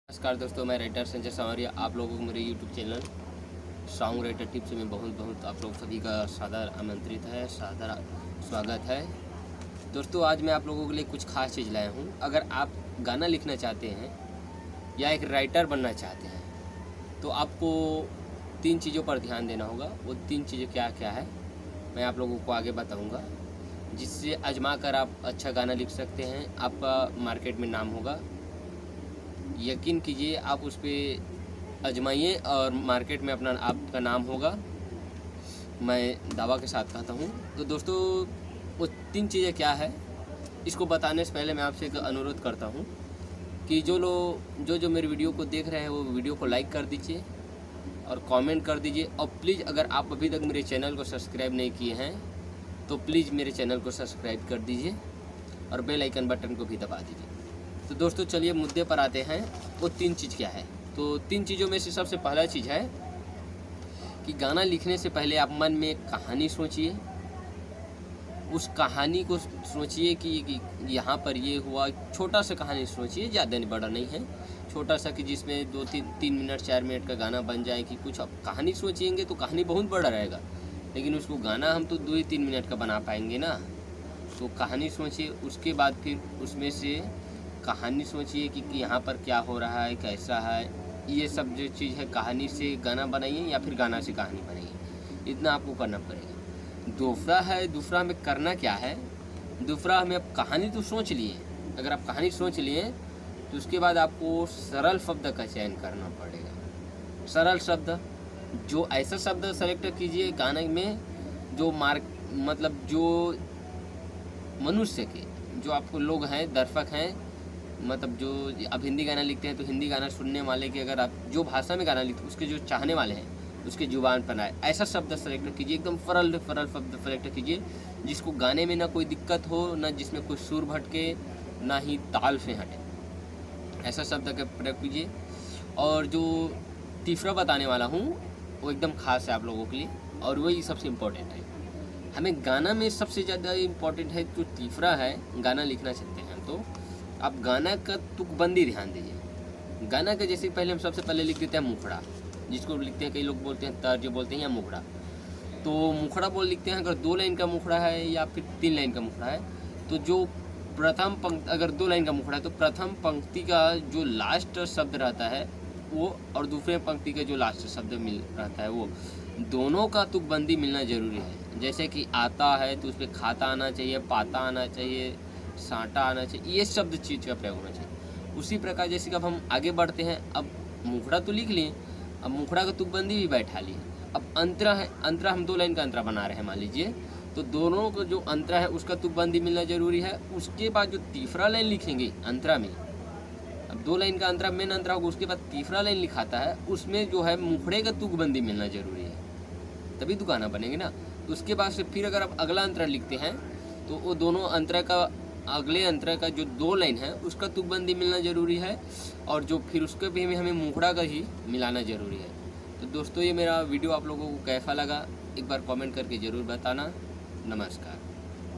नमस्कार दोस्तों, मैं राइटर संजय सांवरिया। आप लोगों को मेरे YouTube channel song writer tips में बहुत आप लोग सभी का सादर आमंत्रित है, सादर स्वागत है। दोस्तों, आज मैं आप लोगों के लिए कुछ खास चीज़ लाया हूँ। अगर आप गाना लिखना चाहते हैं या एक राइटर बनना चाहते हैं तो आपको 3 चीज़ों पर ध्यान देना होगा। वो 3 चीज़ें क्या क्या है मैं आप लोगों को आगे बताऊँगा, जिससे आजमा कर आप अच्छा गाना लिख सकते हैं। आपका मार्केट में नाम होगा। यकीन कीजिए, आप उस पर आजमाइए और मार्केट में अपना आपका नाम होगा। मैं दावा के साथ कहता हूँ। तो दोस्तों, वो 3 चीज़ें क्या है, इसको बताने से पहले मैं आपसे एक अनुरोध करता हूँ कि जो मेरे वीडियो को देख रहे हैं वो वीडियो को लाइक कर दीजिए और कमेंट कर दीजिए। और प्लीज़, अगर आप अभी तक मेरे चैनल को सब्सक्राइब नहीं किए हैं तो प्लीज़ मेरे चैनल को सब्सक्राइब कर दीजिए और बेल आइकन बटन को भी दबा दीजिए। तो दोस्तों, चलिए मुद्दे पर आते हैं। वो 3 चीज़ क्या है? तो 3 चीज़ों में से सबसे पहला चीज़ है कि गाना लिखने से पहले आप मन में एक कहानी सोचिए। उस कहानी को सोचिए कि यहाँ पर ये हुआ। छोटा सा कहानी सोचिए, ज़्यादा नहीं, बड़ा नहीं है, छोटा सा, कि जिसमें 2-3 मिनट 4 मिनट का गाना बन जाए। कि कुछ आप कहानी सोचेंगे तो कहानी बहुत बड़ा रहेगा, लेकिन उसको गाना हम तो 2-3 मिनट का बना पाएंगे ना। तो कहानी सोचिए, उसके बाद फिर उसमें से कहानी सोचिए कि यहाँ पर क्या हो रहा है, कैसा है। ये सब जो चीज़ है, कहानी से गाना बनाइए या फिर गाना से कहानी बनाइए। इतना आपको करना पड़ेगा। दूसरा हमें करना क्या है? दूसरा हमें अब कहानी तो सोच लिए। अगर आप कहानी सोच लिए तो उसके बाद आपको सरल शब्द का चयन करना पड़ेगा। सरल शब्द, जो ऐसा शब्द सेलेक्ट कीजिए गाने में जो जो मनुष्य के, जो आपको लोग हैं, दर्शक हैं, मतलब जो अब हिंदी गाना लिखते हैं तो हिंदी गाना सुनने वाले के, अगर आप जो भाषा में गाना लिखते उसके जो चाहने वाले हैं उसके जुबान पर आए, ऐसा शब्द सेलेक्ट कीजिए। एकदम सरल शब्द सेलेक्ट कीजिए जिसको गाने में ना कोई दिक्कत हो, ना जिसमें कोई सुर भटके, ना ही ताल से हटे। ऐसा शब्द का प्रयोग कीजिए। और जो तीसरा बताने वाला हूँ वो एकदम खास है आप लोगों के लिए, और वही सबसे इम्पोर्टेंट है। हमें गाना में सबसे ज़्यादा इम्पोर्टेंट है जो तीसरा है। गाना लिखना चाहते हैं तो आप गाना का तुकबंदी ध्यान दीजिए। गाना का जैसे पहले हम सबसे पहले लिख देते हैं मुखड़ा, जिसको लिखते हैं, कई लोग बोलते हैं तर्ज बोलते हैं या मुखड़ा। तो मुखड़ा बोल लिखते हैं। अगर 2 लाइन का मुखड़ा है या फिर 3 लाइन का मुखड़ा है तो जो प्रथम पंक्ति, अगर 2 लाइन का मुखड़ा है तो प्रथम पंक्ति का जो लास्ट शब्द रहता है वो, और दूसरे पंक्ति का जो लास्ट शब्द रहता है वो, दोनों का तुकबंदी मिलना जरूरी है। जैसे कि आता है तो उस पर खाता आना चाहिए, पाता आना चाहिए, साँटा आना चाहिए। ये शब्द चीज़ का प्रयोग होना चाहिए। उसी प्रकार जैसे कि अब हम आगे बढ़ते हैं, अब मुखड़ा तो लिख लिए, अब मुखड़ा का तुकबंदी भी बैठा लिए। अब अंतरा है, अंतरा हम 2 लाइन का अंतरा बना रहे हैं मान लीजिए, तो दोनों का जो अंतरा है उसका तुकबंदी मिलना जरूरी है। उसके बाद जो तीसरा लाइन लिखेंगे अंतरा में, अब 2 लाइन का अंतरा मेन अंतरा होगा, उसके बाद तीसरा लाइन लिखाता है, उसमें जो है मुखड़े का तुकबंदी मिलना जरूरी है, तभी तो गाना बनेंगे ना। उसके बाद से फिर अगर आप अगला अंतरा लिखते हैं तो वो दोनों अंतरा का, अगले अंतरा का जो 2 लाइन है उसका तुकबंदी मिलना जरूरी है, और जो फिर उसके भी हमें मुखड़ा का ही मिलाना जरूरी है। तो दोस्तों, ये मेरा वीडियो आप लोगों को कैसा लगा एक बार कमेंट करके ज़रूर बताना। नमस्कार।